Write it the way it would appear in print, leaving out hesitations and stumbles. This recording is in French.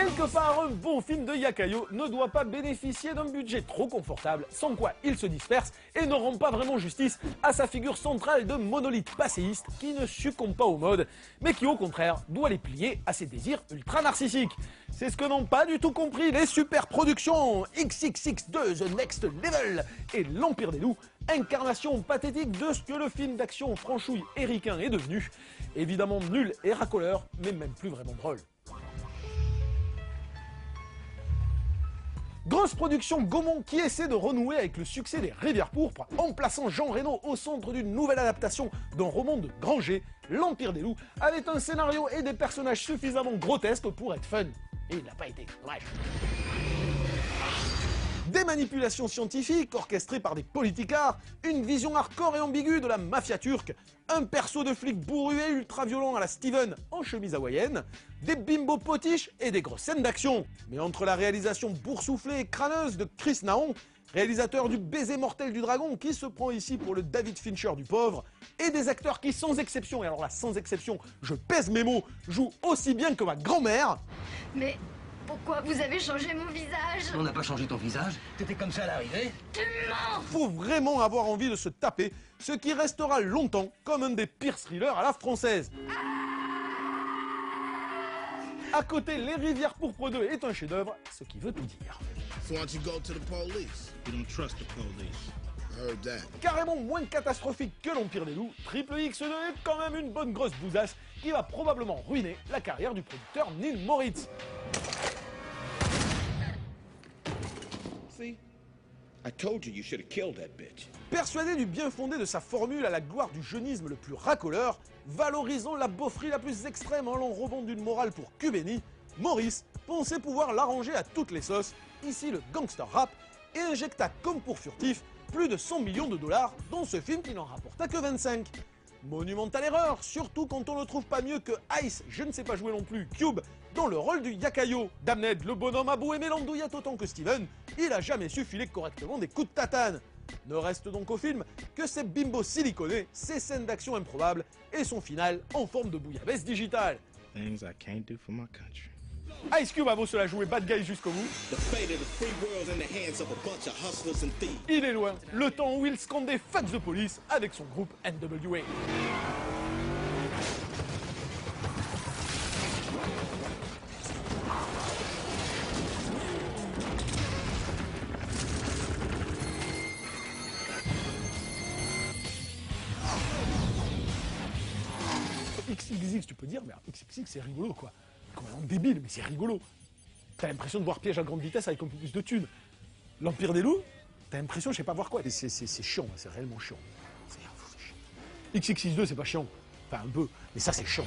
Quelque part, un bon film de Yakayo ne doit pas bénéficier d'un budget trop confortable, sans quoi il se disperse et ne rend pas vraiment justice à sa figure centrale de monolithe passéiste qui ne succombe pas aux modes, mais qui au contraire doit les plier à ses désirs ultra narcissiques. C'est ce que n'ont pas du tout compris les super productions XXX2 The Next Level et l'Empire des Loups, incarnation pathétique de ce que le film d'action franchouille éricain est devenu. Évidemment nul et racoleur, mais même plus vraiment drôle. Grosse production Gaumont qui essaie de renouer avec le succès des Rivières Pourpres en plaçant Jean Reno au centre d'une nouvelle adaptation d'un roman de Granger, L'Empire des Loups, avec un scénario et des personnages suffisamment grotesques pour être fun. Et il n'a pas été, dommage. Des manipulations scientifiques orchestrées par des politicards, une vision hardcore et ambiguë de la mafia turque, un perso de flic bourru et ultra violent à la Steven en chemise hawaïenne, des bimbos potiches et des grosses scènes d'action. Mais entre la réalisation boursouflée et crâneuse de Chris Naon, réalisateur du Baiser mortel du dragon qui se prend ici pour le David Fincher du pauvre, et des acteurs qui sans exception, et alors là sans exception, je pèse mes mots, jouent aussi bien que ma grand-mère. Mais pourquoi vous avez changé mon visage? On n'a pas changé ton visage. T'étais comme ça à l'arrivée. Tu mens! Faut vraiment avoir envie de se taper, ce qui restera longtemps comme un des pires thrillers à la française. À côté, Les Rivières Pourpres 2 est un chef-d'œuvre, ce qui veut tout dire. So why don't you go to the police? You don't trust the police. I heard that. Carrément moins catastrophique que l'Empire des Loups, Triple X2 est quand même une bonne grosse bousasse qui va probablement ruiner la carrière du producteur Neil Moritz. See? I told you should have killed that bitch. Persuadé du bien fondé de sa formule à la gloire du jeunisme le plus racoleur, valorisant la beaufrie la plus extrême en l'enrobant d'une morale pour Cubeni, Maurice pensait pouvoir l'arranger à toutes les sauces, ici le gangster rap, et injecta comme pour furtif plus de 100 millions de dollars dans ce film qui n'en rapporta que 25. Monumentale erreur, surtout quand on ne trouve pas mieux que Ice, je ne sais pas jouer non plus, Cube, dans le rôle du Yakayo. Damned, le bonhomme a beau aimer l'andouillette autant que Steven, il a jamais su filer correctement des coups de tatane. Ne reste donc au film que ses bimbos siliconés, ses scènes d'action improbables et son final en forme de bouillabaisse digitale. Things I can't do for my country. Ice Cube a beau se la jouer bad guy jusqu'au bout. The fate of the free world's in the hands of a bunch of hustlers and thieves. Il est loin, le temps où il scandait Fuck the Police avec son groupe NWA. XXX, tu peux dire, mais XXX c'est rigolo quoi. Complètement débile, mais c'est rigolo. T'as l'impression de voir Piège à grande vitesse avec un peu plus de thunes. L'Empire des Loups, t'as l'impression, je sais pas voir quoi. C'est chiant, c'est réellement chiant. XXX2 c'est pas chiant. Enfin un peu, mais ça c'est chiant.